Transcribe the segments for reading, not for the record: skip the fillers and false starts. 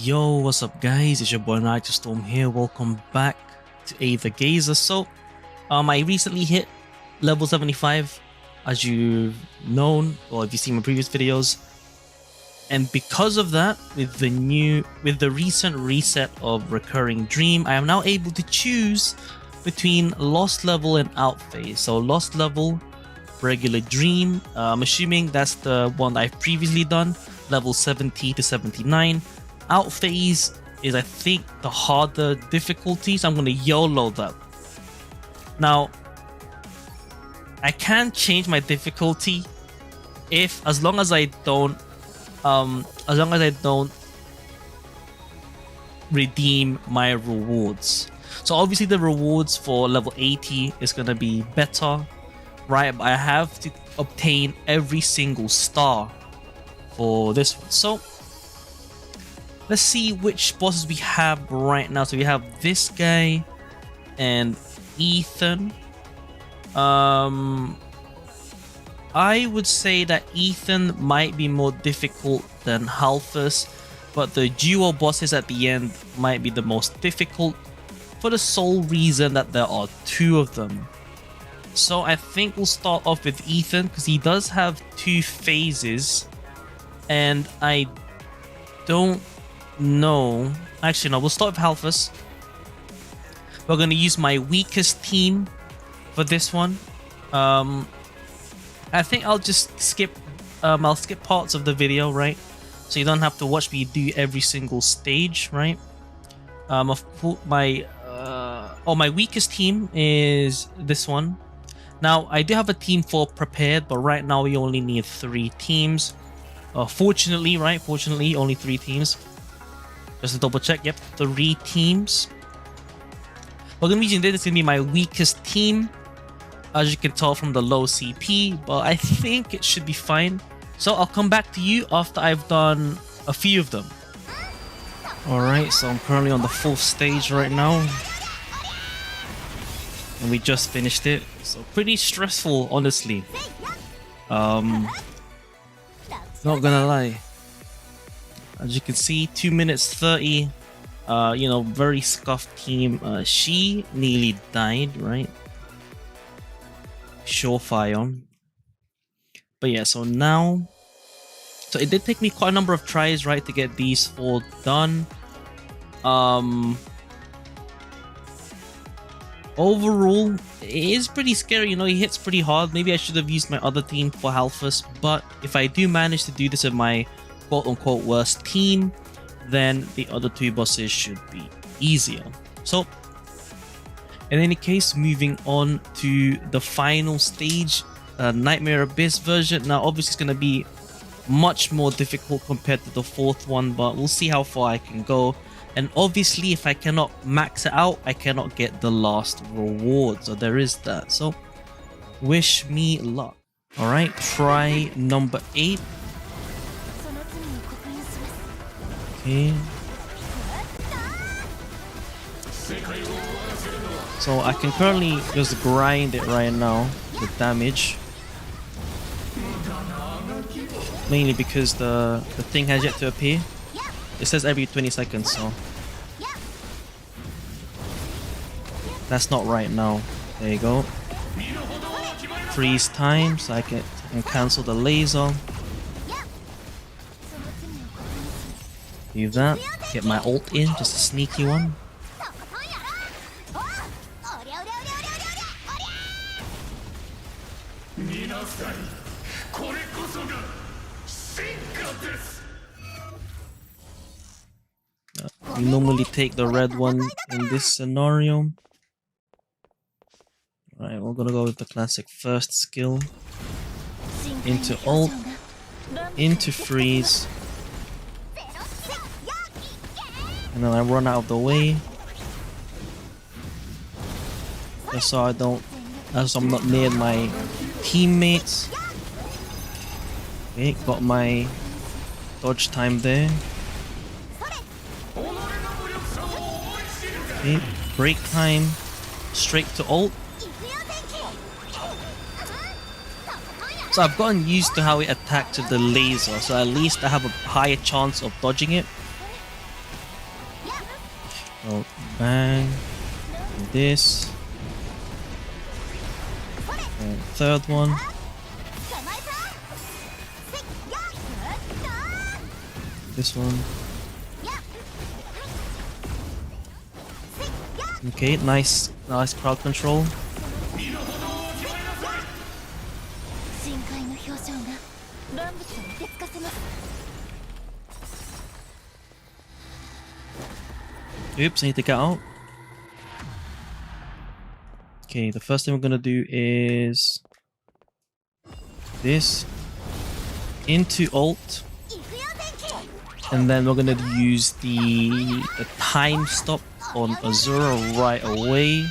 Yo, what's up guys? It's your boy Nitrostorm here. Welcome back to Aether Gazer. So, I recently hit level 75, as you've known, or if you've seen my previous videos. And because of that, with the recent reset of Recurring Dream, I am now able to choose between Lost Level and Outphas. So Lost Level, Regular Dream, I'm assuming that's the one that I've previously done, level 70 to 79. Outphas is, I think, the harder difficulty, so I'm going to YOLO that. Now, I can change my difficulty as long as I don't redeem my rewards. So obviously the rewards for level 80 is going to be better, right? But I have to obtain every single star for this one. So let's see which bosses we have right now. So we have this guy and Ethan. I would say that Ethan might be more difficult than Halphas, but the duo bosses at the end might be the most difficult for the sole reason that there are two of them. So I think we'll start off with Ethan because he does have two phases, and I don't know. Actually, no, we'll start with Halphas. We're going to use my weakest team for this one. I think I'll just skip I'll skip parts of the video, right? So you don't have to watch me do every single stage, right? My weakest team is this one. Now, I do have a team 4 prepared, but right now we only need 3 teams. Fortunately, only 3 teams. Just to double check, yep, 3 teams. We're going to be using this. It's going to be my weakest team, as you can tell from the low CP, but I think it should be fine. So I'll come back to you after I've done a few of them. Alright, so I'm currently on the 4th stage right now. And we just finished it. So pretty stressful, honestly. Not gonna lie. As you can see, 2 minutes 30. Very scuffed team. She nearly died, right? Surefire. But yeah, so it did take me quite a number of tries, right, to get these 4 done. Overall, it is pretty scary, he hits pretty hard. Maybe I should have used my other team for Halphas, but if I do manage to do this with my quote-unquote worst team, then the other 2 bosses should be easier. So in any case, moving on to the final stage, Nightmare Abyss version. Now obviously it's going to be much more difficult compared to the 4th one, but we'll see how far I can go. And obviously if I cannot max it out, I cannot get the last reward, so there is that. So wish me luck. Alright, try number 8. Okay. So I can currently just grind it right now with damage. Mainly because the thing has yet to appear. It says every 20 seconds, so that's not right now. There you go. Freeze time, so I can cancel the laser. Do that. Get my ult in, just a sneaky one. We normally take the red one in this scenario. Alright, we're gonna go with the classic first skill. Into ult, into freeze. And then I run out of the way. Just so I'm not near my teammates. Okay, got my dodge time there. Okay, break time, straight to ult. So I've gotten used to how it attacks with the laser, so at least I have a higher chance of dodging it. So bang. This. And third one. This one. Okay, nice crowd control. Oops, I need to get out. Okay, the first thing we're gonna do is this into ult, and then we're gonna use the time stop on Azura right away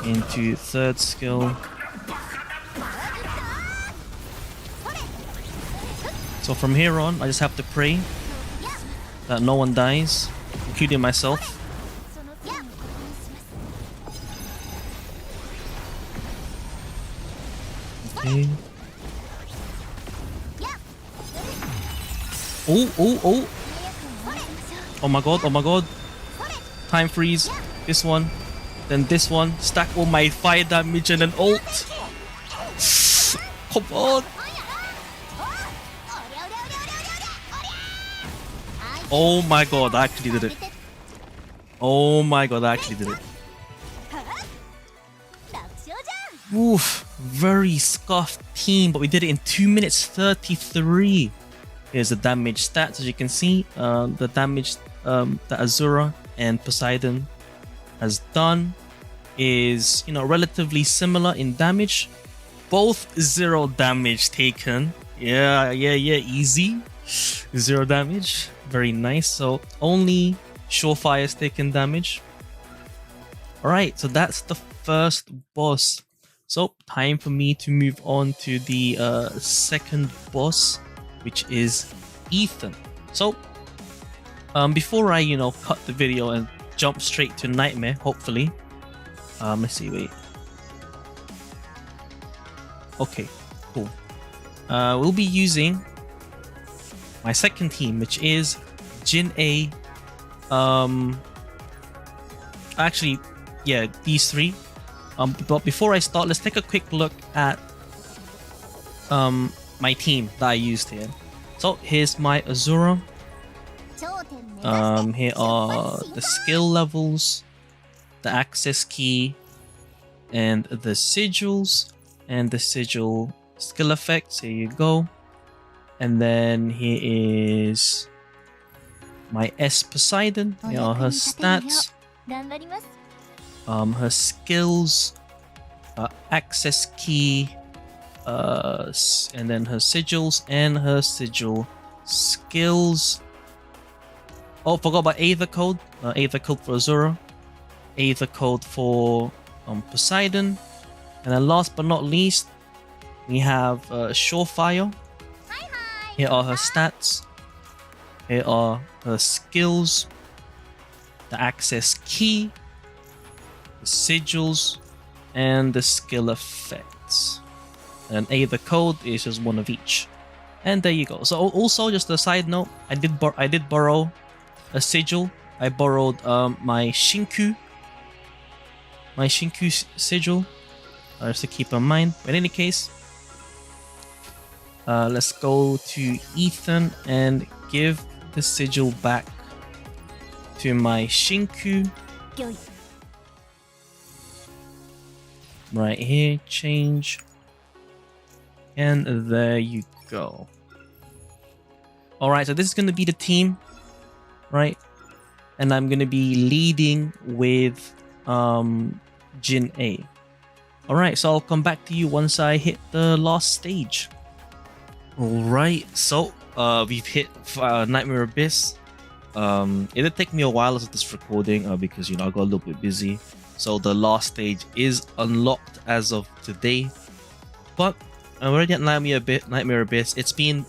into third skill. So from here on, I just have to pray that no one dies, including myself. Okay. Oh. Oh my god, oh my god. Time freeze. This one. Then this one. Stack all my fire damage and then ult. Come on. Oh my god, I actually did it. Oh my god, I actually did it. Oof, very scuffed team, but we did it in 2 minutes 33. Here's the damage stats, as you can see. The damage that Azura and Poseidon has done is, you know, relatively similar in damage. Both 0 damage taken. Yeah, easy. 0 damage. Very nice. So only Surefire's taken damage. Alright, so that's the first boss. So time for me to move on to the second boss, which is Ethan. So before I, you know, cut the video and jump straight to Nightmare, hopefully. Let's see, wait. Okay, cool. We'll be using my second team, which is Jin A. Actually, yeah, these three. But before I start, let's take a quick look at my team that I used here. So here's my Azura. Here are the skill levels, the access key, and the sigils, and the sigil skill effects. Here you go. And then here is my S Poseidon. Here are her stats. Her skills, access key, and then her sigils and her sigil skills. Oh, forgot about Aether code. Aether code for Azura, Aether code for Poseidon, and then last but not least, we have Surefire. Here are her stats. Here are her skills, the access key, the sigils, and the skill effects. And Aether code is just one of each. And there you go. So also, just a side note, I did borrow a sigil. I borrowed my Shinku sigil, just to keep in mind. But in any case, let's go to Ethan and give the sigil back to my Shinku. Right here, change, and there you go. Alright, so this is going to be the team, right? And I'm going to be leading with Jin A. Alright, so I'll come back to you once I hit the last stage. Alright, so we've hit Nightmare Abyss. It did take me a while as of this recording because, you know, I got a little bit busy. So the last stage is unlocked as of today. But I'm already at Nightmare Abyss. It's been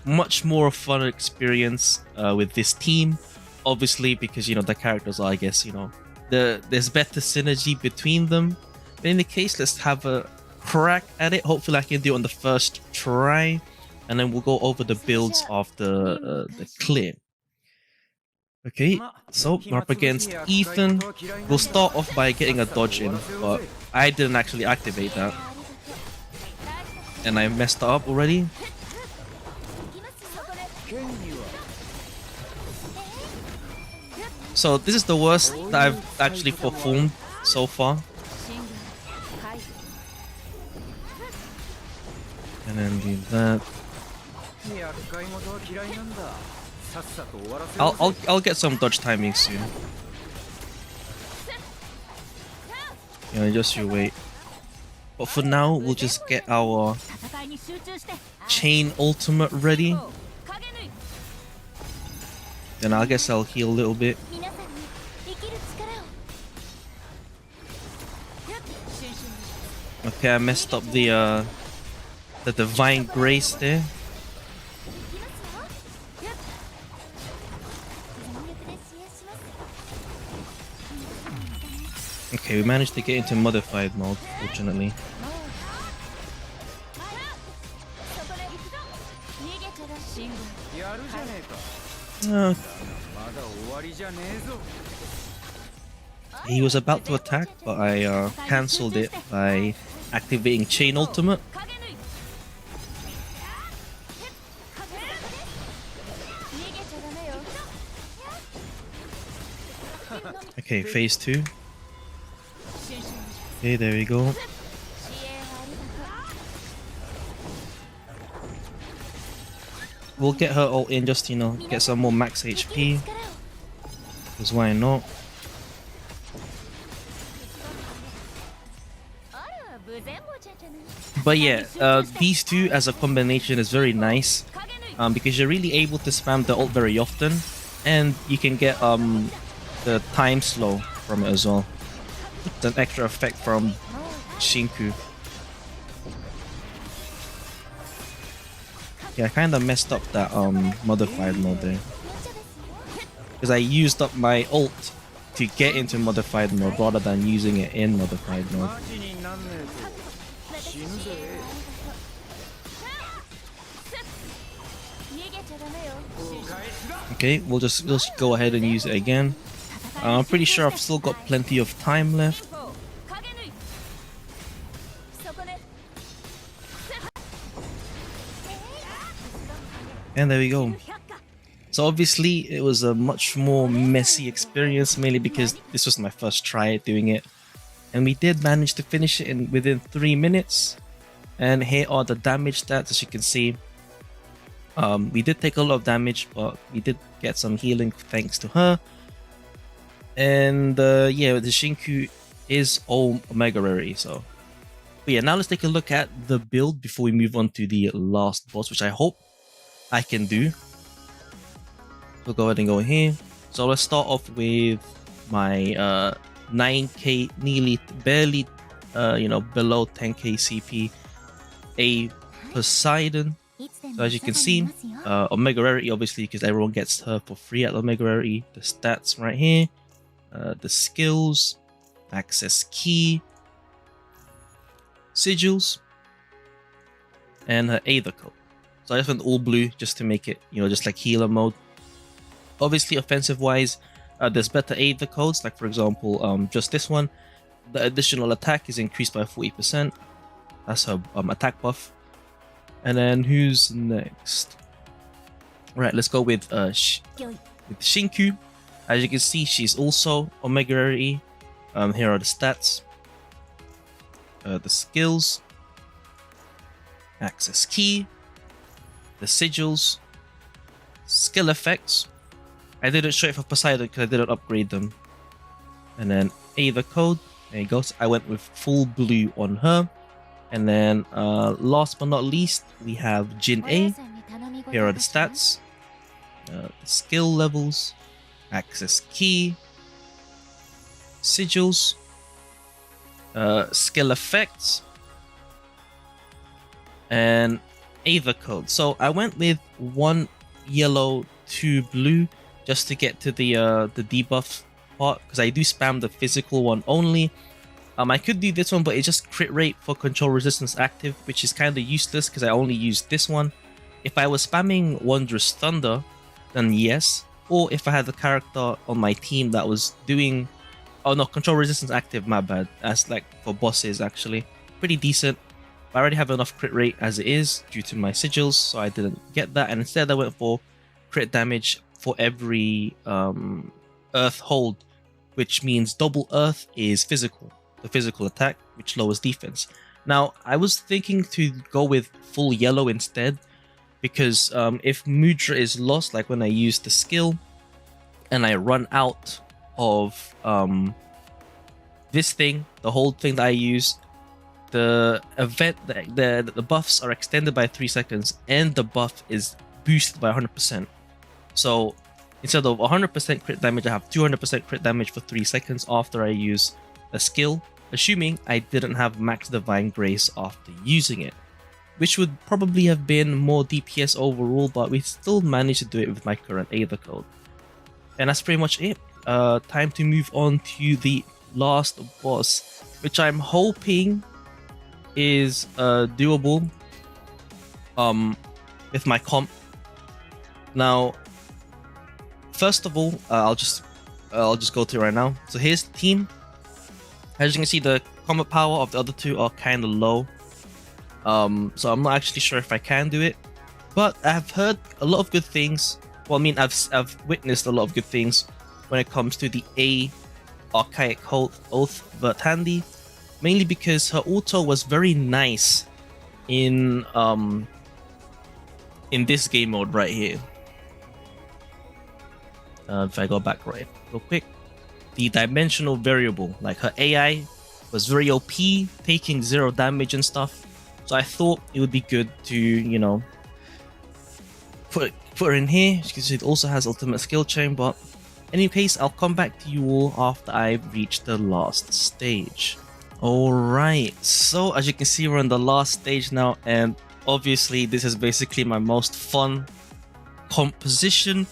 much more fun experience with this team. Obviously, because, you know, the characters are, I guess, you know, there's better synergy between them. But in the case, let's have a crack at it. Hopefully I can do it on the first try. And then we'll go over the builds of the clear. Okay, so we're up against Ethan. We'll start off by getting a dodge in, but I didn't actually activate that. And I messed up already. So this is the worst that I've actually performed so far. And then do that. I'll get some dodge timing soon. Yeah, just you wait. But for now, we'll just get our chain ultimate ready. Then I guess I'll heal a little bit. Okay, I messed up the divine grace there. Okay, we managed to get into modified mode, fortunately. He was about to attack, but I cancelled it by activating Chain Ultimate. Okay, phase 2. Okay, there we go. We'll get her all in just, you know, get some more max HP. Because why not? But yeah, these two as a combination is very nice. Because you're really able to spam the ult very often. And you can get the time slow from it as well. It's an extra effect from Shinku. Yeah, I kind of messed up that modified mode there. Because I used up my ult to get into modified mode rather than using it in modified mode. Okay, we'll just go ahead and use it again. I'm pretty sure I've still got plenty of time left. And there we go. So obviously it was a much more messy experience, mainly because this was my first try at doing it. And we did manage to finish it within 3 minutes. And here are the damage stats, as you can see. We did take a lot of damage, but we did get some healing thanks to her. And yeah, the Shinku is Omega Rarity, so. But yeah, now let's take a look at the build before we move on to the last boss, which I hope I can do. We'll go ahead and go here. So let's start off with my 9k, nearly, barely, you know, below 10k CP, a Poseidon. So as you can see, Omega Rarity, obviously, because everyone gets her for free at Omega Rarity. The stats right here, the skills, access key, sigils, and her Aether code. So I just went all blue just to make it, you know, just like healer mode. Obviously, offensive wise, there's better Aether codes, like for example, just this one. The additional attack is increased by 40%. That's her attack buff. And then who's next? Right, let's go with Shinku. As you can see, she's also Omega Rarity. Here are the stats, the skills, access key, the sigils, skill effects. I did it straight for Poseidon because I didn't upgrade them. And then Aether code. There you go. So I went with full blue on her. And then last but not least, we have Jin A. Here are the stats, the skill levels, access key, sigils, skill effects, and Aether code. So I went with 1 yellow, 2 blue, just to get to the debuff part, because I do spam the physical one only. I could do this one, but it's just crit rate for control resistance active, which is kind of useless because I only used this one. If I was spamming Wondrous Thunder, then yes, or if I had a character on my team that was doing, oh no, control resistance active, my bad, as like for bosses actually, pretty decent. I already have enough crit rate as it is due to my sigils, so I didn't get that, and instead I went for crit damage for every earth hold, which means double earth is physical, the physical attack, which lowers defense. Now I was thinking to go with full yellow instead, because if Mudra is lost, like when I use the skill and I run out of this thing, the whole thing that I use, the event, the buffs are extended by 3 seconds and the buff is boosted by 100%. So instead of 100% crit damage, I have 200% crit damage for 3 seconds after I use a skill, assuming I didn't have max Divine Grace after using it, which would probably have been more DPS overall, but we still managed to do it with my current Aether code. And that's pretty much it. Time to move on to the last boss, which I'm hoping is doable with my comp. Now, first of all, I'll just go through right now. So here's the team. As you can see, the combat power of the other two are kind of low. So I'm not actually sure if I can do it, but I've heard a lot of good things. Well, I mean, I've witnessed a lot of good things when it comes to the A Archaic Oath Vert Handy, mainly because her auto was very nice in this game mode right here. If I go back real quick, the dimensional variable, like her AI was very OP, taking 0 damage and stuff. So I thought it would be good to, you know, put her in here. Because it also has ultimate skill chain. But in any case, I'll come back to you all after I've reached the last stage. Alright, so as you can see, we're on the last stage now, and obviously this is basically my most fun composition.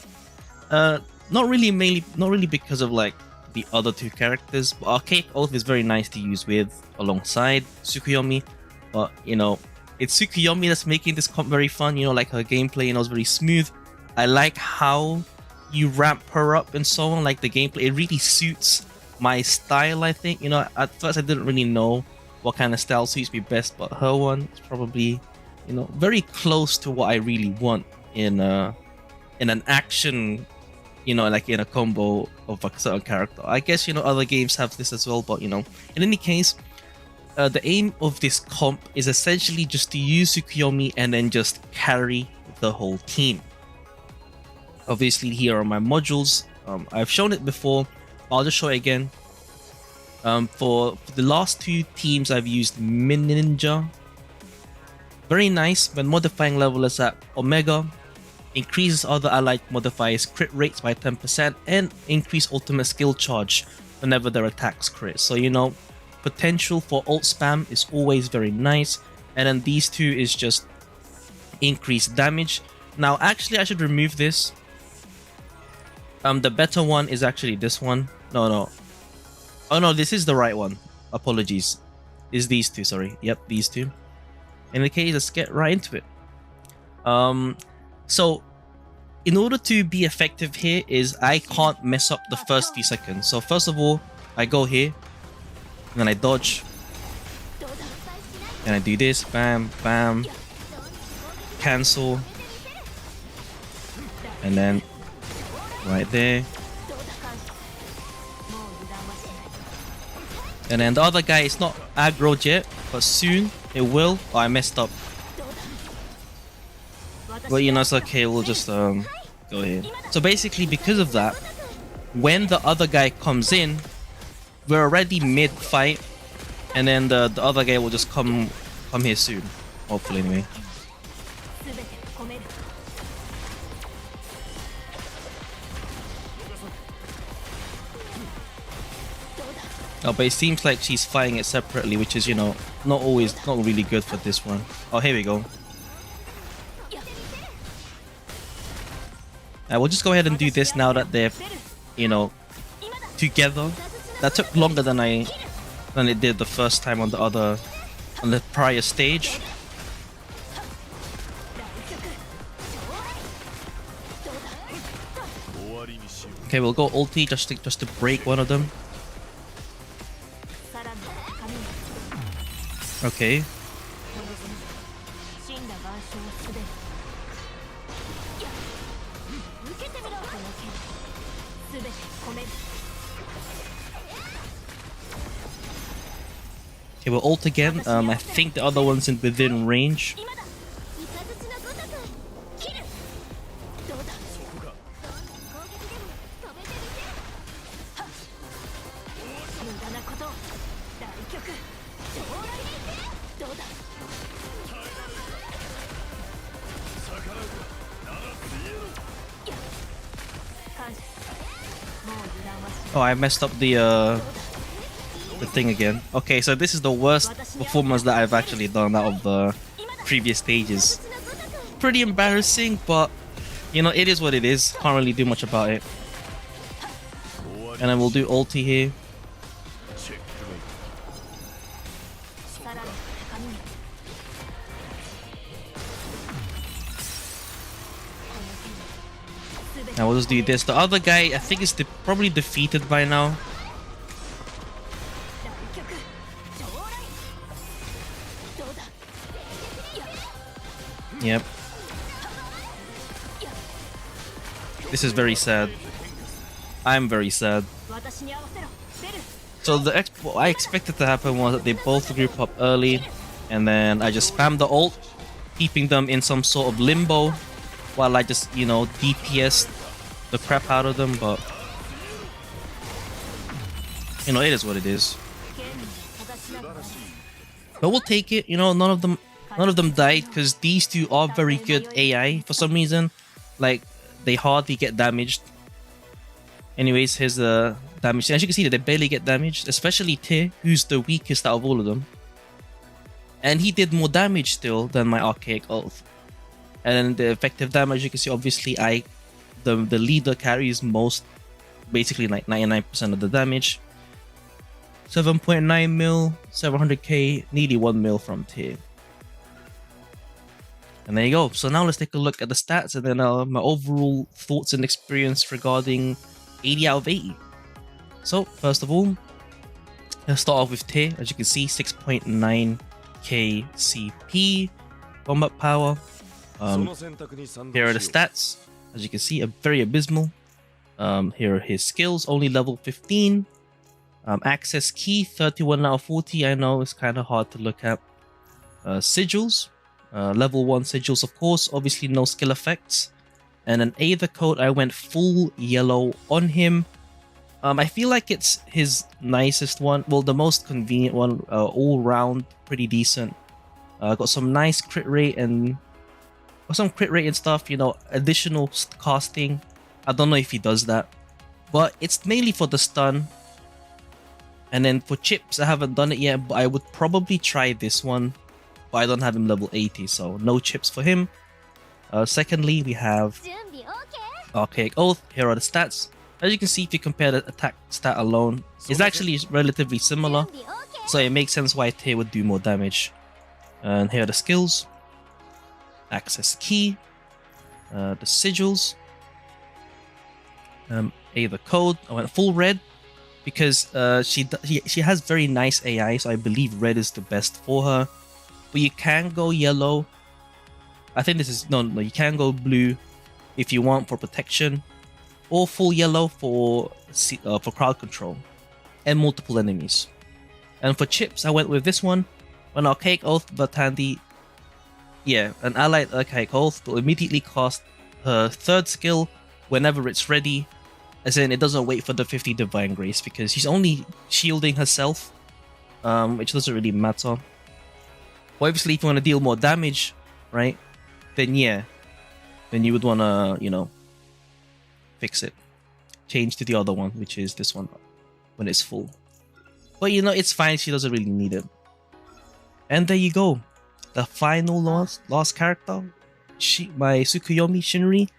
Not really because of like the other two characters, but Archaic Oath is very nice to use with alongside Tsukuyomi. But you know, it's Tsukuyomi that's making this comp very fun. You know, like her gameplay, you know, is very smooth. I like how you ramp her up and so on. Like the gameplay, it really suits my style, I think. You know, at first I didn't really know what kind of style suits me best, but her one is probably, you know, very close to what I really want in an action, you know, like in a combo of a certain character. I guess, you know, other games have this as well, but you know, in any case, the aim of this comp is essentially just to use Tsukuyomi and then just carry the whole team. Obviously, here are my modules. I've shown it before, I'll just show it again. For the last two teams, I've used Min Ninja. Very nice when modifying level is at Omega. Increases other allied modifiers crit rates by 10% and increase ultimate skill charge whenever their attacks crit. So, you know, potential for ult spam is always very nice. And then these two is just increased damage. Now, actually, I should remove this. The better one is actually this one. No. Oh no, this is the right one. Apologies. Is these two, sorry. Yep, these two. In the case, let's get right into it. So, in order to be effective here is I can't mess up the first few seconds. So first of all, I go here, and then I dodge, and I do this, bam, bam, cancel, and then right there. And then the other guy is not aggroed yet, but soon it will. Oh, I messed up. But you know, it's okay, we'll just go here. So basically, because of that, when the other guy comes in, we're already mid-fight, and then the other guy will just come here soon. Hopefully, anyway. Oh, but it seems like she's fighting it separately, which is, you know, not really good for this one. Oh, here we go. We'll just go ahead and do this now that they're, you know, together. That took longer than it did the first time on the prior stage. Okay, we'll go ulti just to break one of them. Okay. Okay, we'll ult again. I think the other one's within range. Oh, I messed up the thing again. Okay, so this is the worst performance that I've actually done out of the previous stages. Pretty embarrassing, but you know, it is what it is. Can't really do much about it. And then we'll do ulti here. Now we'll just do this. The other guy, I think, is probably defeated by now. Yep. This is very sad. I'm very sad. So what I expected to happen was that they both group up early, and then I just spam the ult, keeping them in some sort of limbo, while I just, you know, DPS the crap out of them. But you know, it is what it is. But we'll take it. You know, none of them died because these two are very good AI for some reason. Like, they hardly get damaged. Anyways, here's the damage. As you can see, they barely get damaged, especially Te, who's the weakest out of all of them. And he did more damage still than my Archaic Oath. And the effective damage, you can see, obviously, the leader carries most, basically like 99% of the damage. 7.9 mil, 700k, nearly 1 mil from Te. And there you go. So now let's take a look at the stats and then my overall thoughts and experience regarding 80 out of 80. So first of all, let's start off with Te. As you can see, 6.9k CP, combat power. Here are the stats. As you can see, very abysmal. Here are his skills, only level 15. Access key, 31 out of 40. I know it's kind of hard to look at. Sigils. Level 1 sigils, of course, obviously no skill effects. And an Aether coat, I went full yellow on him. I feel like it's his nicest one, well, the most convenient one, all round, pretty decent. Got some nice crit rate and stuff, you know, additional casting. I don't know if he does that, but it's mainly for the stun. And then for chips, I haven't done it yet, but I would probably try this one. But I don't have him level 80, so no chips for him. Secondly, we have Archaic Oath. Here are the stats. As you can see, if you compare the attack stat alone, it's actually relatively similar. So it makes sense why Te would do more damage. And here are the skills. Access key. The sigils. Aether code. I went full red because she has very nice AI, so I believe red is the best for her. But you can go yellow. I think this is no. You can go blue if you want for protection, or full yellow for crowd control and multiple enemies. And for chips, I went with this one. An Archaic Oath, but handy. Yeah, an allied Archaic Oath will immediately cast her third skill whenever it's ready, as in it doesn't wait for the 50 Divine Grace because she's only shielding herself, which doesn't really matter. But obviously, if you want to deal more damage, right, then yeah, then you would want to, you know, fix it. Change to the other one, which is this one, when it's full. But you know, it's fine, she doesn't really need it. And there you go. The final last character, my Tsukuyomi Shinri.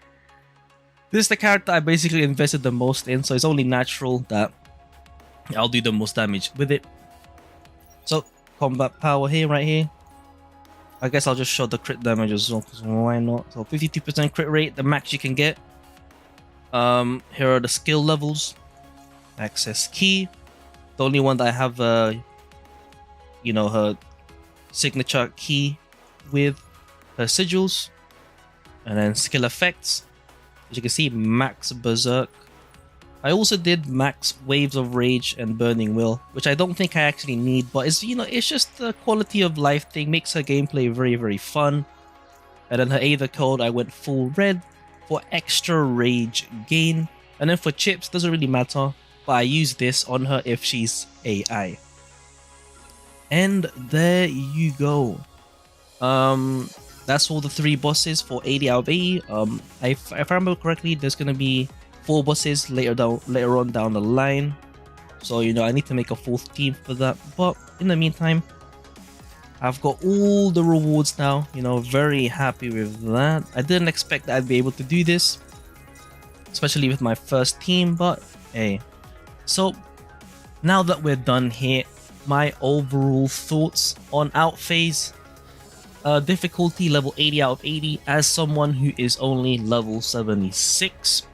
This is the character I basically invested the most in, so it's only natural that I'll do the most damage with it. So, combat power here, right here. I guess I'll just show the crit damage as well, because why not? So 52% crit rate, the max you can get. Here are the skill levels. Access key. The only one that I have, you know, her signature key with her sigils. And then skill effects. As you can see, max berserk. I also did max waves of rage and burning will, which I don't think I actually need, but it's, you know, it's just the quality of life thing, makes her gameplay very, very fun. And then her Aether code, I went full red for extra rage gain. And then for chips, doesn't really matter, but I use this on her if she's AI. And there you go. That's all the 3 bosses for 80 out of 80. If I remember correctly, there's gonna be 4 bosses later on down the line. So, you know, I need to make a 4th team for that. But in the meantime, I've got all the rewards now, you know, very happy with that. I didn't expect that I'd be able to do this, especially with my first team, but hey. So, now that we're done here, my overall thoughts on Outphas. Difficulty level 80 out of 80 as someone who is only level 76.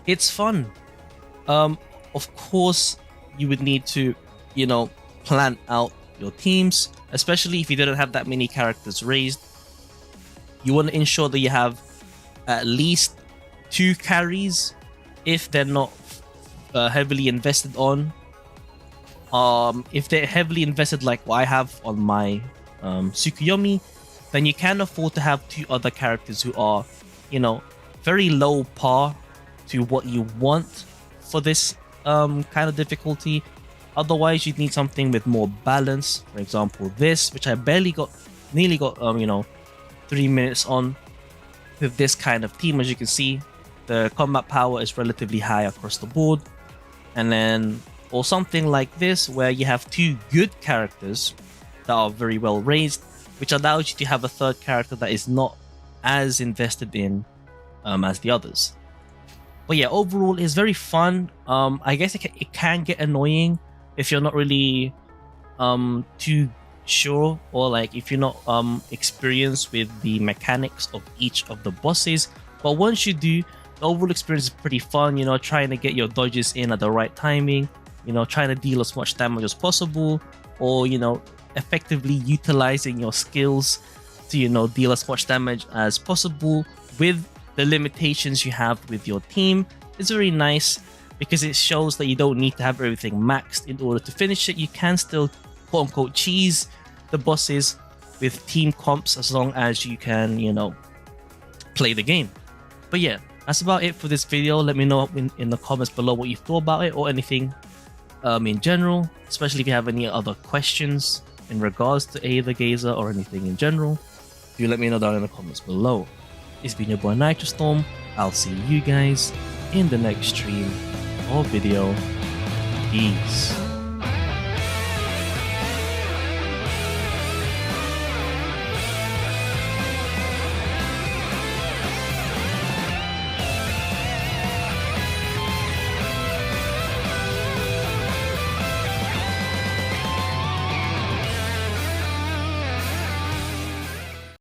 It's fun. Of course, you would need to, you know, plan out your teams, especially if you didn't have that many characters raised. You want to ensure that you have at least 2 carries if they're not heavily invested on. If they're heavily invested like what I have on my Tsukuyomi, then you can afford to have 2 other characters who are, you know, very low par to what you want for this kind of difficulty. Otherwise, you'd need something with more balance. For example, this, which I nearly got, you know, 3 minutes on with this kind of team. As you can see, the combat power is relatively high across the board. And then, or something like this, where you have 2 good characters that are very well raised, which allows you to have a 3rd character that is not as invested in as the others. But yeah, overall, it's very fun. I guess it can get annoying if you're not really too sure, or like if you're not experienced with the mechanics of each of the bosses. But once you do, the overall experience is pretty fun, you know, trying to get your dodges in at the right timing, you know, trying to deal as much damage as possible, or, you know, effectively utilizing your skills to, you know, deal as much damage as possible with the limitations you have with your team. It's very nice because it shows that you don't need to have everything maxed in order to finish it. You can still quote unquote cheese the bosses with team comps as long as you can, you know, play the game. But yeah, that's about it for this video. Let me know in the comments below what you thought about it or anything in general, especially if you have any other questions in regards to Aether Gazer or anything in general. Do let me know down in the comments below. It's been your boy Nitrostorm. I'll see you guys in the next stream or video. Peace.